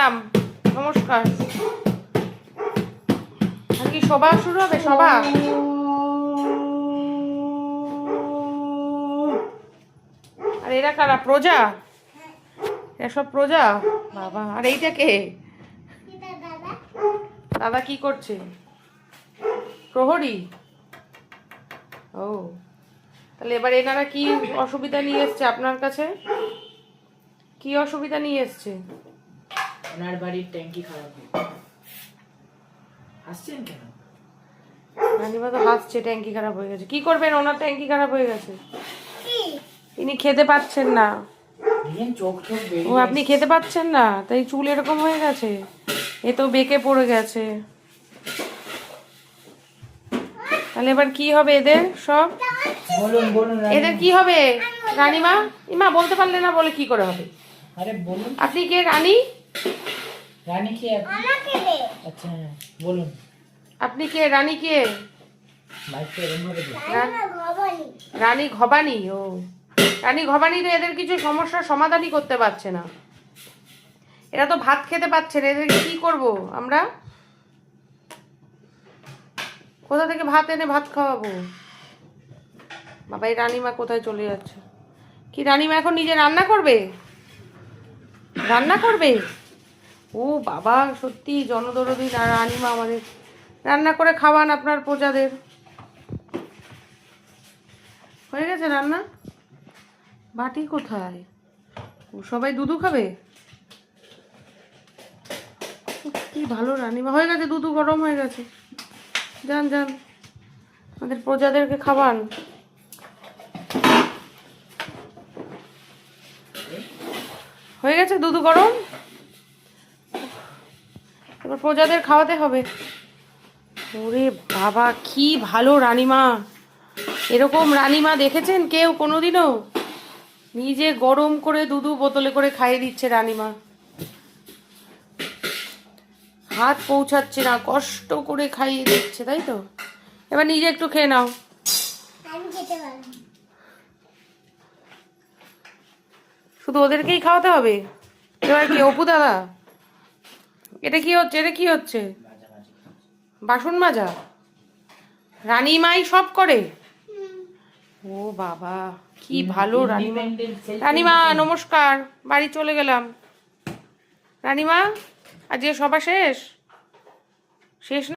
গেলাম, নমস্কার। আর কি সভা শুরু হবে? সভা? আর এরা কারা? প্রজা? এসব প্রজা? বাবা, আর এইটা কে? দাদা কি করছে? প্রহরী? ও, তাহলে এবার এনারা কি অসুবিধা নিয়ে এসছে আপনার কাছে? কি অসুবিধা নিয়ে এসছে? ওনার বাড়ির ট্যাঙ্কি খারাপ হয়ে আসছেন কেন? রানিমা তো হাসছে, ট্যাঙ্কি খারাপ হয়ে গেছে। কি করবেন, ওনার ট্যাঙ্কি খারাপ হয়ে গেছে, তিনি খেতে পাচ্ছেন না। চোখ ঠোক ও, বেরিয়ে আপনি খেতে পাচ্ছেন না তাই চুল এরকম হয়ে গেছে। এ তো বেঁকে পড়ে গেছে। তাহলে এবার কি হবে এদের সব? বলুন বলুন এদের কি হবে? রানিমা, ইমা বলতে পারলে না বলে কি করে হবে? আরে বলুন। আপনি কে? রানী? রানী কে আপনি? আচ্ছা হ্যাঁ বলুন। আপনি কে? রানী কে? মাইকটা এরকম ভাবে দিন। রানী ঘবানি? ও, রানী ঘবানি তো এদের কিছু সমস্যার সমাধানই করতে পারছে না। এরা তো ভাত খেতে পাচ্ছে না, এদেরকে কি করব আমরা? কোথা থেকে ভাত এনে ভাত খাওয়াবো? বাবা, এই রানীমা কোথায় চলে যাচ্ছে? কি রানীমা এখন নিজে রান্না করবে? রান্না করবে? ও বাবা, সত্যি জনদরদি রানীমা আমাদের। রান্না করে খাওয়ান আপনার প্রজাদের। হয়ে গেছে রান্না? বাটি কোথায়? ও, সবাই দুধু খাবে? কি ভালো রানীমা। হয়ে গেছে, দুধু গরম হয়ে গেছে। যান যান, আমাদের প্রজাদেরকে খাওয়ান। হয়ে গেছে দুধু গরম, এবার প্রজাদের খাওয়াতে হবে। ওরে বাবা, কি ভালো রানীমা। এরকম রানীমা দেখেছেন কেউ কোনোদিনও? নিজে গরম করে দুধু বোতলে করে খাইয়ে দিচ্ছে রানীমা। হাত পৌঁছাচ্ছে না, কষ্ট করে খাইয়ে দিচ্ছে, তাই তো? এবার নিজে একটু খেয়ে নাও। শুধু ওদেরকেই খাওয়াতে হবে? এবার কি অপু দাদা, এটা কি হচ্ছে? এটা কি হচ্ছে? বাসন মাজা? রানীমাই সব করে? ও বাবা, কি ভালো রানীমা। রানীমা নমস্কার, বাড়ি চলে গেলাম। রানীমা, আজকে সভা শেষ? শেষ না?